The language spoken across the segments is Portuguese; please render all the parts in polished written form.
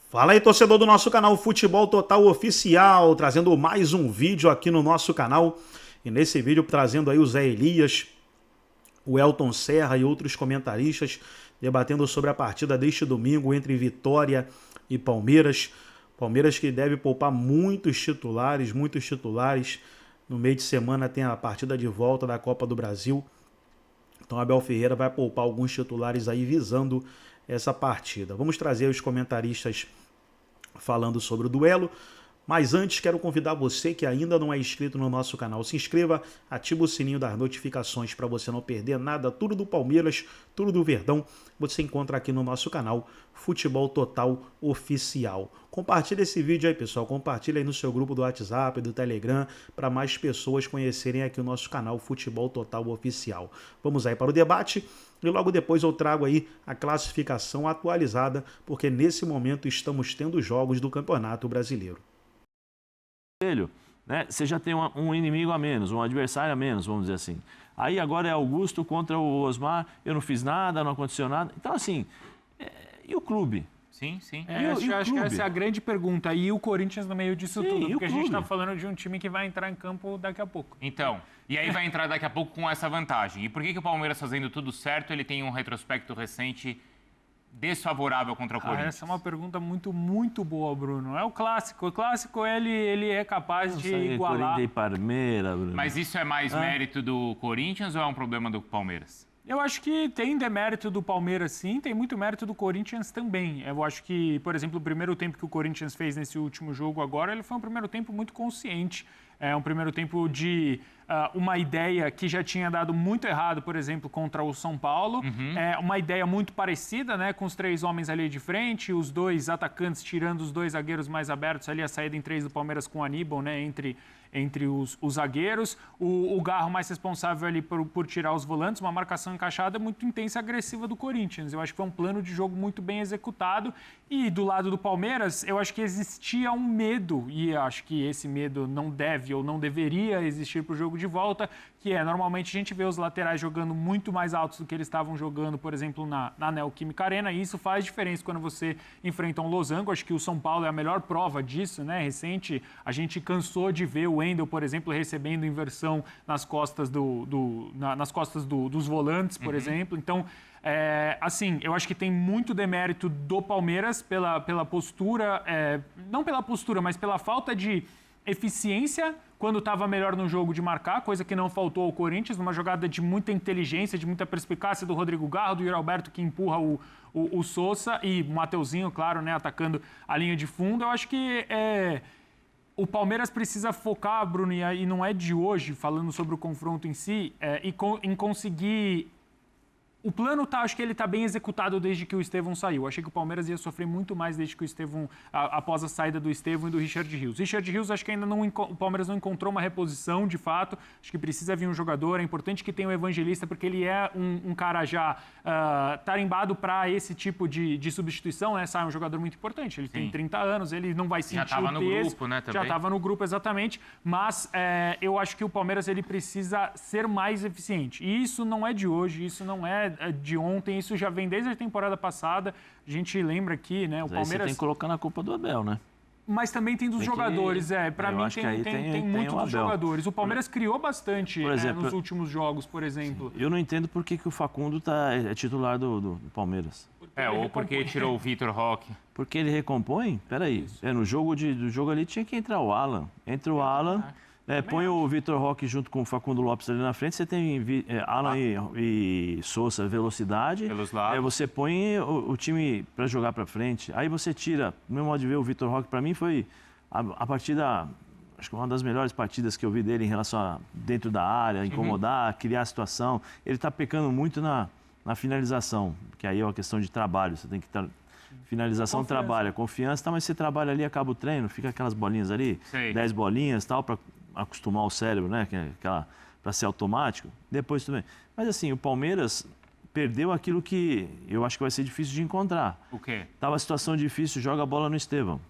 Fala aí, torcedor do nosso canal Futebol Total Oficial, trazendo mais um vídeo aqui no nosso canal. E nesse vídeo trazendo aí o Zé Elias, o Elton Serra e outros comentaristas debatendo sobre a partida deste domingo entre Vitória e Palmeiras. Palmeiras que deve poupar muitos titulares. No meio de semana tem a partida de volta da Copa do Brasil. Então Abel Ferreira vai poupar alguns titulares aí visando essa partida. Vamos trazer os comentaristas falando sobre o duelo. Mas antes, quero convidar você que ainda não é inscrito no nosso canal. Se inscreva, ativa o sininho das notificações para você não perder nada. Tudo do Palmeiras, tudo do Verdão, você encontra aqui no nosso canal Futebol Total Oficial. Compartilha esse vídeo aí, pessoal. Compartilha aí no seu grupo do WhatsApp, do Telegram, para mais pessoas conhecerem aqui o nosso canal Futebol Total Oficial. Vamos aí para o debate. E logo depois eu trago aí a classificação atualizada, porque nesse momento estamos tendo jogos do Campeonato Brasileiro. Né? Você já tem um inimigo a menos, um adversário a menos, vamos dizer assim. Aí agora é Augusto contra o Osmar, eu não fiz nada, não aconteceu nada. Então, assim, e o clube? Sim, sim. Acho que essa é a grande pergunta. E o Corinthians no meio disso tudo? Porque a gente está falando de um time que vai entrar em campo daqui a pouco. Então, e aí vai entrar daqui a pouco com essa vantagem. E por que o Palmeiras fazendo tudo certo, ele tem um retrospecto recente desfavorável contra o Corinthians? Essa é uma pergunta muito boa, Bruno. É o clássico. O clássico, ele é capaz de igualar. E Palmeiras, Bruno. Mas isso é mais mérito do Corinthians ou é um problema do Palmeiras? Eu acho que tem demérito do Palmeiras, sim, tem muito mérito do Corinthians também. Eu acho que, por exemplo, o primeiro tempo que o Corinthians fez nesse último jogo agora, ele foi um primeiro tempo muito consciente. É um primeiro tempo de uma ideia que já tinha dado muito errado, por exemplo, contra o São Paulo. É uma ideia muito parecida, né, com os três homens ali de frente, os dois atacantes tirando os dois zagueiros mais abertos ali, a saída em três do Palmeiras com o Aníbal, né, entre os zagueiros, o Garro mais responsável ali por tirar os volantes, uma marcação encaixada muito intensa e agressiva do Corinthians. Eu acho que foi um plano de jogo muito bem executado e do lado do Palmeiras, eu acho que existia um medo e eu acho que esse medo não deve ou não deveria existir para o jogo de volta, que normalmente a gente vê os laterais jogando muito mais altos do que eles estavam jogando, por exemplo, na Neoquímica Arena, e isso faz diferença quando você enfrenta um losango. Acho que o São Paulo é a melhor prova disso, né? Recente, a gente cansou de ver o Wendel, por exemplo, recebendo inversão nas costas dos volantes, por exemplo. Então, assim, eu acho que tem muito demérito do Palmeiras pela postura, não pela postura, mas pela falta de eficiência quando estava melhor no jogo de marcar, coisa que não faltou ao Corinthians, numa jogada de muita inteligência, de muita perspicácia do Rodrigo Garro, do Yuri Alberto que empurra o Sousa e o Mateuzinho, claro, né, atacando a linha de fundo. Eu acho que o Palmeiras precisa focar, Bruno, e não é de hoje, falando sobre o confronto em si, em conseguir. O plano acho que ele está bem executado desde que o Estevão saiu. Eu achei que o Palmeiras ia sofrer muito mais desde que o Estevão, após a saída do Estevão e do Richard Rios. Richard Rios, acho que ainda o Palmeiras não encontrou uma reposição de fato. Acho que precisa vir um jogador. É importante que tenha um Evangelista, porque ele é um cara já tarimbado para esse tipo de substituição, né? Sai um jogador muito importante. Ele tem 30 anos, ele não vai sentir o peso. Já estava no grupo, né? Também. Já estava no grupo, exatamente. Mas eu acho que o Palmeiras ele precisa ser mais eficiente. E isso não é de hoje, isso não é de ontem, isso já vem desde a temporada passada. A gente lembra aqui, né? O Palmeiras. Você tem que colocar na culpa do Abel, né? Mas também tem dos jogadores, Para mim tem muito dos jogadores. O Palmeiras criou bastante nos últimos jogos, por exemplo. Eu não entendo por que o Facundo é titular do Palmeiras. Ou porque tirou o Vitor Roque. Porque ele recompõe? Peraí. No jogo ali tinha que entrar o Alan. Entra o Alan. Põe o Vitor Roque junto com o Facundo Lopes ali na frente, você tem Alan e Sousa, velocidade. Pelos lados. Você põe o time para jogar para frente. Aí você tira, no meu modo de ver, o Vitor Roque, para mim, foi a partida, acho que uma das melhores partidas que eu vi dele em relação a dentro da área, incomodar, criar a situação. Ele está pecando muito na finalização, que aí é uma questão de trabalho, você tem que estar... Finalização trabalha, confiança, mas você trabalha ali, acaba o treino, fica aquelas bolinhas ali, 10 bolinhas tal, para acostumar o cérebro, né? Para ser automático. Depois tudo bem. Mas assim, o Palmeiras perdeu aquilo que eu acho que vai ser difícil de encontrar. O quê? Tava a situação difícil, joga a bola no Estevão.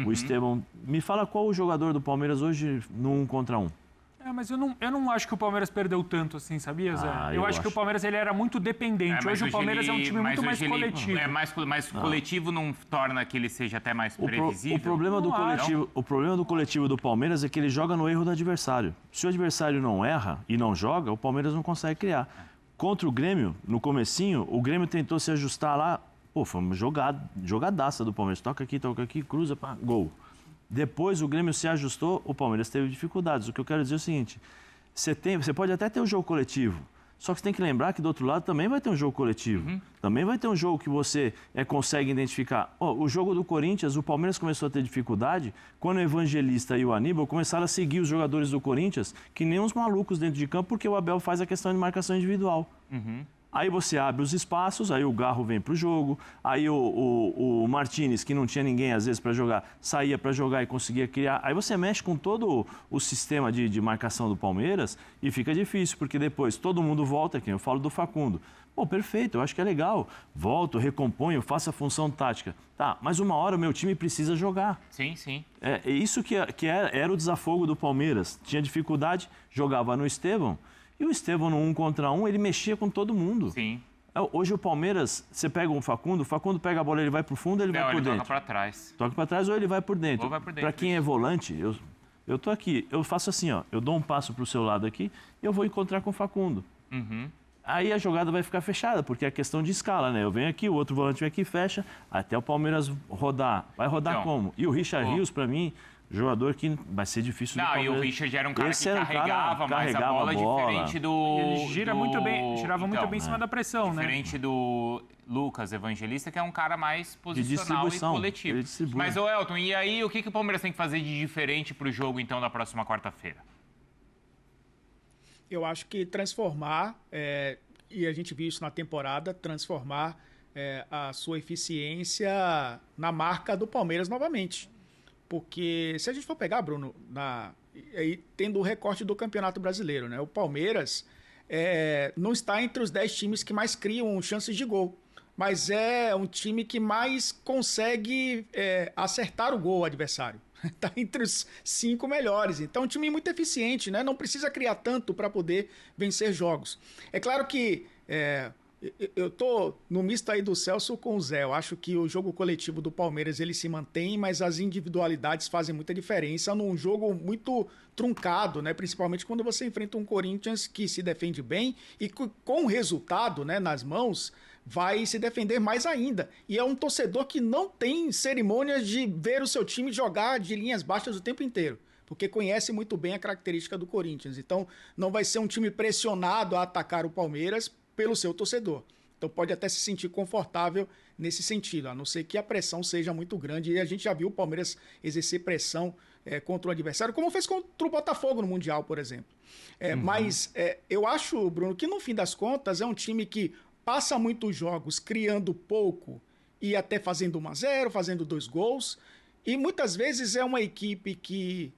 O Estevão. Me fala qual o jogador do Palmeiras hoje no 1 contra 1. Mas eu não acho que o Palmeiras perdeu tanto assim, sabia, Zé? Eu acho que o Palmeiras ele era muito dependente. Hoje o Palmeiras é um time muito mais coletivo. Mais coletivo não torna que ele seja até mais previsível? O problema do coletivo do Palmeiras é que ele joga no erro do adversário. Se o adversário não erra e não joga, o Palmeiras não consegue criar. Contra o Grêmio, no comecinho, o Grêmio tentou se ajustar lá. Foi uma jogadaça do Palmeiras. Toca aqui, cruza, pá, gol. Depois o Grêmio se ajustou, o Palmeiras teve dificuldades. O que eu quero dizer é o seguinte, você pode até ter um jogo coletivo, só que você tem que lembrar que do outro lado também vai ter um jogo coletivo. Também vai ter um jogo que você consegue identificar. O jogo do Corinthians, o Palmeiras começou a ter dificuldade quando o Evangelista e o Aníbal começaram a seguir os jogadores do Corinthians, que nem uns malucos dentro de campo, porque o Abel faz a questão de marcação individual. Aí você abre os espaços, aí o Garro vem para o jogo, aí o Martínez, que não tinha ninguém às vezes para jogar, saía para jogar e conseguia criar. Aí você mexe com todo o sistema de marcação do Palmeiras e fica difícil, porque depois todo mundo volta aqui. Eu falo do Facundo. Perfeito, eu acho que é legal. Volto, recomponho, faço a função tática. Tá, mas uma hora o meu time precisa jogar. Sim, sim. É isso que era o desafogo do Palmeiras. Tinha dificuldade, jogava no Estevão. E o Estevão no 1 contra 1, ele mexia com todo mundo. Sim. Hoje o Palmeiras, você pega o Facundo pega a bola, ele vai pro fundo, ele vai por dentro. Toca para trás. Toca para trás ou ele vai por dentro. Ou vai por dentro. Para quem é volante, eu tô aqui, eu faço assim, eu dou um passo pro seu lado aqui e eu vou encontrar com o Facundo. Aí a jogada vai ficar fechada, porque é questão de escala, né? Eu venho aqui, o outro volante vem aqui, fecha, até o Palmeiras rodar. Vai rodar então, como? E o Richard Rios, para mim, jogador que vai ser difícil do Palmeiras. E o Richard era um cara que carregava mais a bola, diferente do... Ele girava muito bem em cima da pressão, diferente do Lucas Evangelista, que é um cara mais posicional e coletivo. Mas, Elton, e aí o que o Palmeiras tem que fazer de diferente para o jogo, então, da próxima quarta-feira? Eu acho que transformar, e a gente viu isso na temporada, transformar a sua eficiência na marca do Palmeiras novamente. Porque se a gente for pegar, Bruno, aí, tendo o recorte do Campeonato Brasileiro, né? O Palmeiras não está entre os 10 times que mais criam chances de gol, mas é um time que mais consegue acertar o gol adversário. Está entre os 5 melhores. Então é um time muito eficiente, né? Não precisa criar tanto para poder vencer jogos. É claro que eu tô no misto aí do Celso com o Zé. Eu acho que o jogo coletivo do Palmeiras ele se mantém, mas as individualidades fazem muita diferença num jogo muito truncado, né? Principalmente quando você enfrenta um Corinthians que se defende bem e com o resultado, né, nas mãos, vai se defender mais ainda. E é um torcedor que não tem cerimônias de ver o seu time jogar de linhas baixas o tempo inteiro, porque conhece muito bem a característica do Corinthians. Então não vai ser um time pressionado a atacar o Palmeiras pelo seu torcedor. Então pode até se sentir confortável nesse sentido, a não ser que a pressão seja muito grande. E a gente já viu o Palmeiras exercer pressão contra o adversário, como fez contra o Botafogo no Mundial, por exemplo. Mas eu acho, Bruno, que no fim das contas é um time que passa muitos jogos criando pouco e até fazendo 1-0, fazendo 2 gols. E muitas vezes é uma equipe que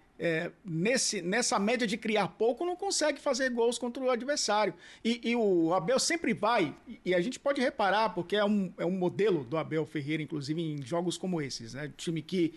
nessa média de criar pouco, não consegue fazer gols contra o adversário. E o Abel sempre vai, e a gente pode reparar, porque é um modelo do Abel Ferreira, inclusive em jogos como esses, né? Time que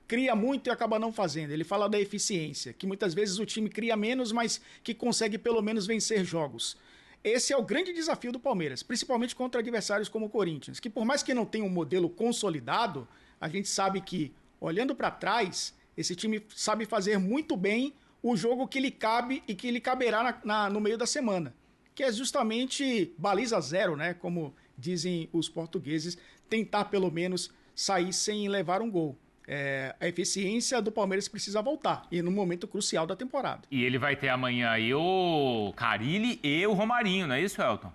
cria muito e acaba não fazendo. Ele fala da eficiência, que muitas vezes o time cria menos, mas que consegue pelo menos vencer jogos. Esse é o grande desafio do Palmeiras, principalmente contra adversários como o Corinthians, que por mais que não tenha um modelo consolidado, a gente sabe que, olhando para trás, esse time sabe fazer muito bem o jogo que lhe cabe e que lhe caberá no meio da semana, que é justamente baliza zero, né? Como dizem os portugueses, tentar pelo menos sair sem levar um gol. A eficiência do Palmeiras precisa voltar, e no momento crucial da temporada. E ele vai ter amanhã aí o Carille e o Romarinho, não é isso, Elton?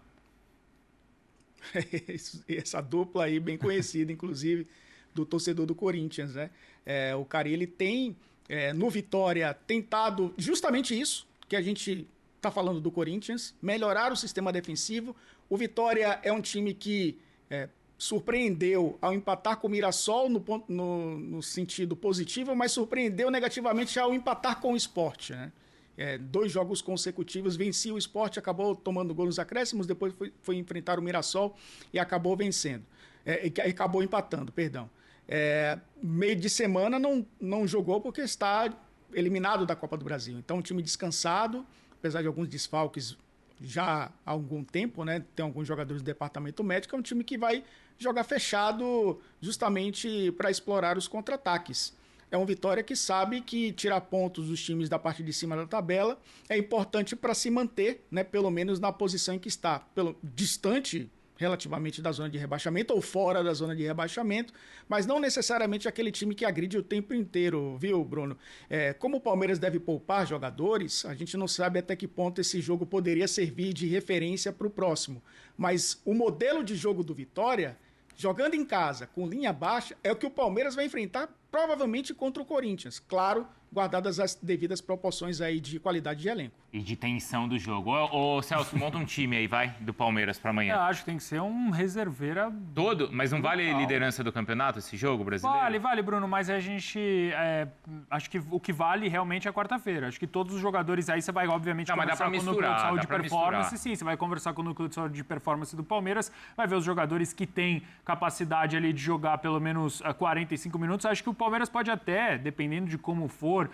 Essa dupla aí bem conhecida, inclusive, do torcedor do Corinthians, né? O Carille tem, no Vitória, tentado justamente isso que a gente está falando do Corinthians, melhorar o sistema defensivo. O Vitória é um time que surpreendeu ao empatar com o Mirassol no sentido positivo, mas surpreendeu negativamente ao empatar com o Sport, né? 2 jogos consecutivos, vencia o Sport, acabou tomando gol nos acréscimos, depois foi enfrentar o Mirassol e acabou vencendo. Acabou empatando, perdão. Meio de semana não jogou porque está eliminado da Copa do Brasil. Então, um time descansado, apesar de alguns desfalques já há algum tempo, né? Tem alguns jogadores do departamento médico, é um time que vai jogar fechado justamente para explorar os contra-ataques. É um Vitória que sabe que tirar pontos dos times da parte de cima da tabela é importante para se manter, né? Pelo menos na posição em que está, distante relativamente da zona de rebaixamento ou fora da zona de rebaixamento, mas não necessariamente aquele time que agride o tempo inteiro, viu, Bruno? Como o Palmeiras deve poupar jogadores, a gente não sabe até que ponto esse jogo poderia servir de referência para o próximo. Mas o modelo de jogo do Vitória, jogando em casa, com linha baixa, é o que o Palmeiras vai enfrentar provavelmente contra o Corinthians. Claro, guardadas as devidas proporções aí de qualidade de elenco. E de tensão do jogo. Ô, Celso, monta um time aí, vai, do Palmeiras para amanhã. Eu acho que tem que ser um reserveira... Todo? Mas não vale a liderança do campeonato, esse jogo brasileiro? Vale, Bruno, mas a gente... acho que o que vale realmente é quarta-feira. Acho que todos os jogadores aí, você vai, obviamente, conversar com o núcleo de saúde de performance. Sim, você vai conversar com o núcleo de saúde de performance do Palmeiras, vai ver os jogadores que têm capacidade ali de jogar pelo menos 45 minutos. Acho que o Palmeiras pode até, dependendo de como for,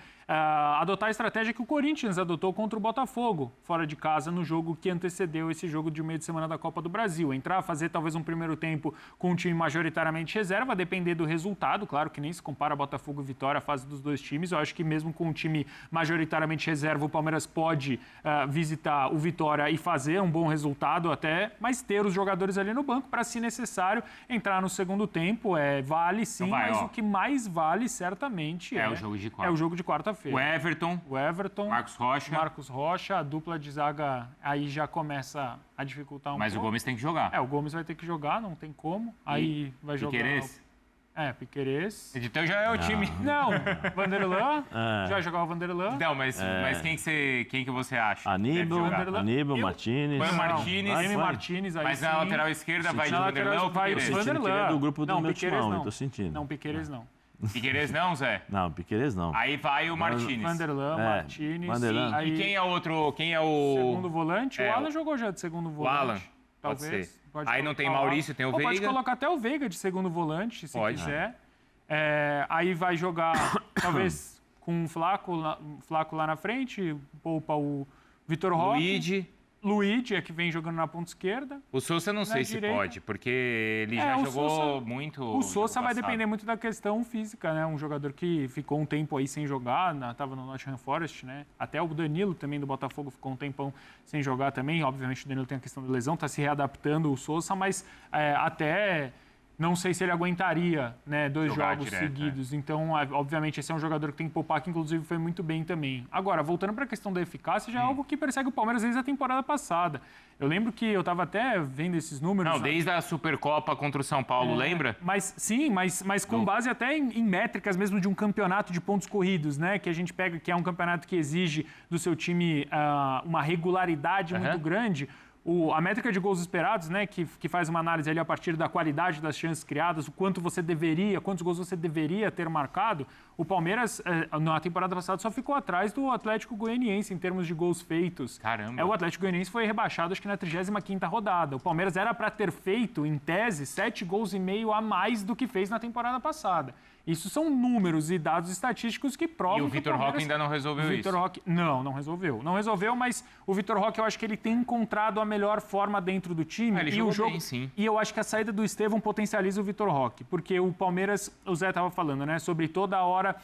adotar a estratégia que o Corinthians adotou contra o Botafogo, fora de casa, no jogo que antecedeu esse jogo de meio de semana da Copa do Brasil. Entrar, fazer talvez um primeiro tempo com um time majoritariamente reserva, depender do resultado, claro que nem se compara Botafogo e Vitória, a fase dos dois times. Eu acho que mesmo com um time majoritariamente reserva, o Palmeiras pode visitar o Vitória e fazer um bom resultado até, mas ter os jogadores ali no banco para, se necessário, entrar no segundo tempo. Vale sim, então mas o que mais vale certamente o jogo de quarta. É o jogo de quarta-feira. O Everton, Marcos Rocha, a dupla de zaga aí já começa a dificultar um pouco. Mas o Gomes tem que jogar. O Gomes vai ter que jogar, não tem como. Aí vai jogar... Piquerez? Piquerez. Então já é o time. Não, Vanderlan. Já vai jogar o Vanderlan. Não, mas quem que você acha? Aníbal, Martínez. Põe o Martínez. Martínez aí. Mas na lateral esquerda vai de Vanderlan ou Piquerez? Vanderlan. Do grupo do meu timão, eu tô sentindo. Não, Piquerez não. Piquerez não, Zé? Não, Piquerez não. Aí vai o Martínez. Vanderlan, Martínez. E quem é outro? Quem é o... Segundo volante? O Alan jogou já de segundo volante. O Alan? Talvez. Pode ser. Aí não tem Maurício, tem o Veiga. Pode colocar até o Veiga de segundo volante, se quiser. Aí vai jogar, talvez, com o Flaco lá na frente, poupa o Vitor Roque. Luigi que vem jogando na ponta esquerda. O Sousa não sei se pode, porque ele já jogou muito. O Sousa vai depender muito da questão física, né? Um jogador que ficou um tempo aí sem jogar, estava no Nottingham Forest, né? Até o Danilo também do Botafogo ficou um tempão sem jogar também. Obviamente o Danilo tem a questão da lesão, está se readaptando o Sousa, mas até... Não sei se ele aguentaria, né, 2 jogos seguidos. Então, obviamente, esse é um jogador que tem que poupar, que inclusive foi muito bem também. Agora, voltando para a questão da eficácia, já é algo que persegue o Palmeiras desde a temporada passada. Eu lembro que eu estava até vendo esses números... Não, desde a Supercopa contra o São Paulo, lembra? Mas com base até em métricas mesmo de um campeonato de pontos corridos, né? Que a gente pega, que é um campeonato que exige do seu time uma regularidade muito grande. A métrica de gols esperados, né, que faz uma análise ali a partir da qualidade das chances criadas, quantos gols você deveria ter marcado, o Palmeiras, na temporada passada, só ficou atrás do Atlético Goianiense em termos de gols feitos. Caramba! O Atlético Goianiense foi rebaixado, acho que na 35ª rodada. O Palmeiras era para ter feito, em tese, 7,5 gols a mais do que fez na temporada passada. Isso são números e dados estatísticos que provam que o Vitor Roque ainda não resolveu isso? Não resolveu. Não resolveu, mas o Vitor Roque, eu acho que ele tem encontrado a melhor forma dentro do time. Ele jogou bem, sim. E eu acho que a saída do Estevão potencializa o Vitor Roque, porque o Palmeiras, o Zé estava falando, né, sobre toda hora,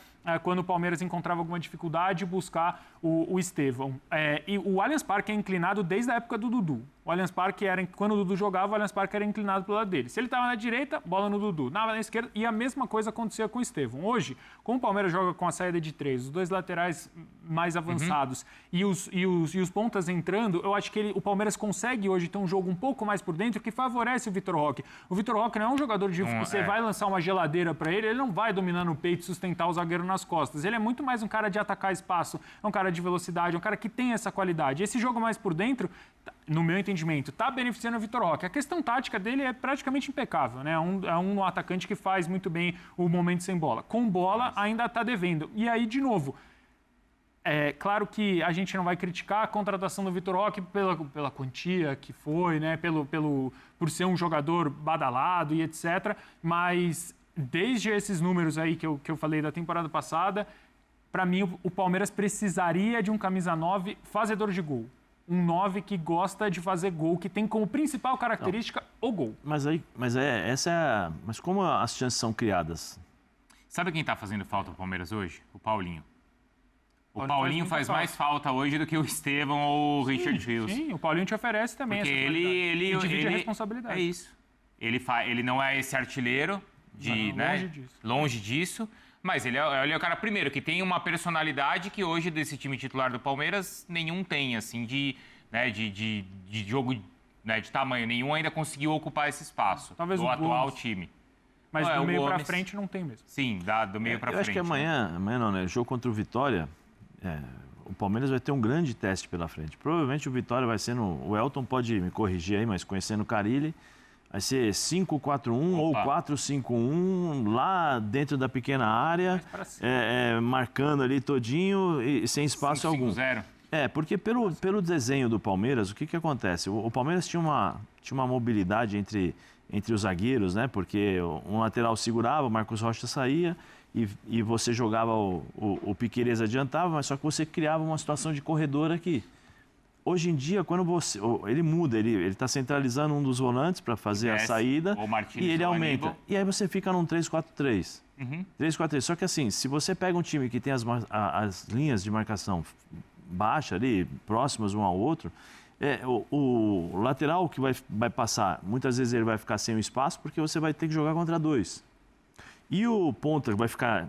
quando o Palmeiras encontrava alguma dificuldade, buscar o Estevão. E o Allianz Parque é inclinado desde a época do Dudu. O Allianz Parque quando o Dudu jogava, o Allianz Parque era inclinado pro lado dele. Se ele estava na direita, bola no Dudu. Na esquerda, e a mesma coisa acontecia com o Estevão. Hoje, como o Palmeiras joga com a saída de 3, os 2 laterais mais avançados e os pontas entrando, eu acho que o Palmeiras consegue hoje ter um jogo um pouco mais por dentro que favorece o Vitor Roque. O Vitor Roque não é um jogador de você vai lançar uma geladeira para ele não vai dominar no peito e sustentar o zagueiro nas costas. Ele é muito mais um cara de atacar espaço, é um cara de velocidade, é um cara que tem essa qualidade. Esse jogo mais por dentro, no meu entendimento, está beneficiando o Vitor Roque. A questão tática dele é praticamente impecável, né? É um atacante que faz muito bem o momento sem bola. Com bola, ainda está devendo. E aí, de novo, é claro que a gente não vai criticar a contratação do Vitor Roque pela quantia que foi, né? Por ser um jogador badalado e etc. Mas, desde esses números aí que eu falei da temporada passada, para mim, o Palmeiras precisaria de um camisa 9 fazedor de gol. Um 9 que gosta de fazer gol, que tem como principal característica o gol. Mas como as chances são criadas? Sabe quem tá fazendo falta pro Palmeiras hoje? O Paulinho. O Paulinho faz mais falta hoje do que o Estevão ou o Richard Rios. Sim, o Paulinho te oferece também porque essa ele divide a responsabilidade. É isso. Ele não é esse artilheiro, longe disso, mas ele é o cara, primeiro, que tem uma personalidade que hoje, desse time titular do Palmeiras, nenhum tem, assim, de jogo, né, de tamanho. Nenhum ainda conseguiu ocupar esse espaço do atual time. Mas do meio pra frente não tem mesmo. Sim, do meio pra frente. Eu acho que amanhã não, né? Jogo contra o Vitória, o Palmeiras vai ter um grande teste pela frente. Provavelmente o Vitória vai ser o Elton pode me corrigir aí, mas conhecendo o Carille, vai ser 5-4-1 ou 4-5-1 lá dentro da pequena área, marcando ali todinho e sem espaço algum. 5-0. Porque pelo desenho do Palmeiras, o que acontece? O Palmeiras tinha uma mobilidade entre os zagueiros, né? Porque um lateral segurava, o Marcos Rocha saía e você jogava o Piquerez adiantava, mas só que você criava uma situação de corredor aqui. Hoje em dia, quando ele muda, ele está centralizando um dos volantes para fazer a saída e ele aumenta. E aí você fica num 3-4-3. 3-4-3. Só que assim, se você pega um time que tem as linhas de marcação baixa ali, próximas um ao outro, o lateral que vai passar, muitas vezes ele vai ficar sem o espaço porque você vai ter que jogar contra dois. E o ponta vai ficar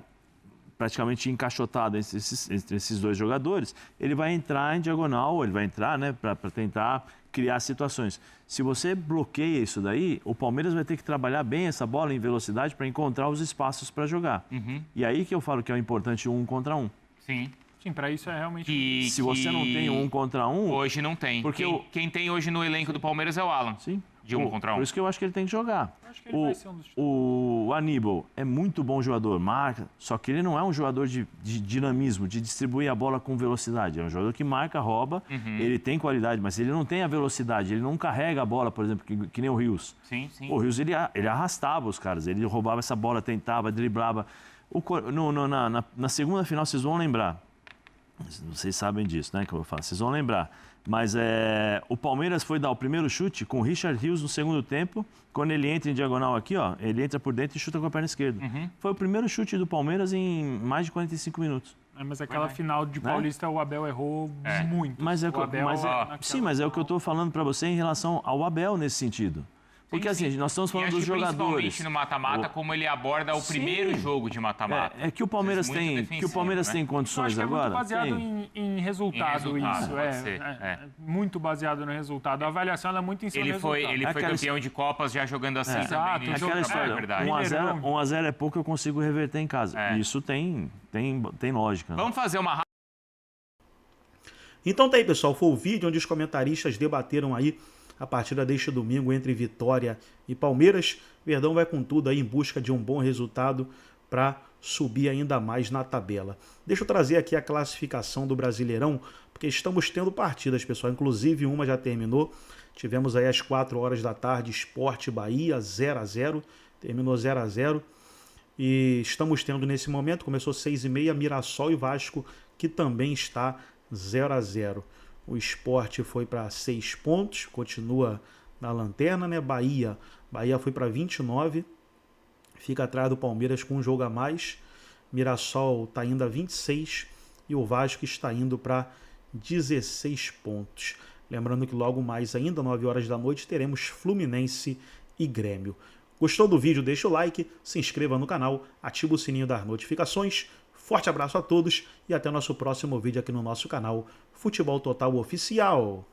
praticamente encaixotado entre esses dois jogadores, ele vai entrar em diagonal, ele vai entrar, né, para tentar criar situações. Se você bloqueia isso daí, o Palmeiras vai ter que trabalhar bem essa bola em velocidade para encontrar os espaços para jogar. E aí que eu falo que é o importante 1 contra 1. Sim, para isso é realmente... Se você não tem 1 contra 1... Hoje não tem. Porque quem tem hoje no elenco do Palmeiras é o Alan. Sim. De 1 contra 1. Por isso que eu acho que ele tem que jogar. Acho que ele vai ser um dos o Aníbal é muito bom jogador, marca, só que ele não é um jogador de dinamismo, de distribuir a bola com velocidade. É um jogador que marca, rouba, ele tem qualidade, mas ele não tem a velocidade, ele não carrega a bola, por exemplo, que nem o Rios. Sim. O Rios, ele arrastava os caras, ele roubava essa bola, tentava, driblava. Na segunda final, vocês vão lembrar, vocês sabem disso, né, que eu vou falar, vocês vão lembrar. Mas o Palmeiras foi dar o primeiro chute com o Richard Rios no segundo tempo. Quando ele entra em diagonal aqui, ele entra por dentro e chuta com a perna esquerda. Foi o primeiro chute do Palmeiras em mais de 45 minutos. Mas aquela final de Paulista, o Abel errou muito. Mas é o que eu estou falando para você em relação ao Abel nesse sentido. Porque assim, nós estamos falando dos jogadores. Principalmente no mata-mata, como ele aborda o primeiro jogo de mata-mata. É que o Palmeiras tem condições agora. É muito baseado em resultado isso. Muito baseado no resultado. A avaliação é muito em cima do resultado. Ele foi campeão de Copas já jogando assim também. Aquela história, 1-0 é pouco, eu consigo reverter em casa. Isso tem lógica. Vamos fazer uma... Então tá aí, pessoal. Foi o vídeo onde os comentaristas debateram aí a partida deste domingo entre Vitória e Palmeiras. Verdão vai com tudo aí em busca de um bom resultado para subir ainda mais na tabela. Deixa eu trazer aqui a classificação do Brasileirão, porque estamos tendo partidas, pessoal. Inclusive uma já terminou. Tivemos aí às 4 horas da tarde Sport Bahia 0-0. Terminou 0-0. E estamos tendo nesse momento, começou 6h30, Mirassol e Vasco, que também está 0-0. O Sport foi para 6 pontos, continua na lanterna, né? Bahia foi para 29, fica atrás do Palmeiras com um jogo a mais. Mirassol está indo a 26 e o Vasco está indo para 16 pontos. Lembrando que logo mais ainda, 9 horas da noite, teremos Fluminense e Grêmio. Gostou do vídeo? Deixa o like, se inscreva no canal, ativa o sininho das notificações. Forte abraço a todos e até o nosso próximo vídeo aqui no nosso canal Futebol Total Oficial.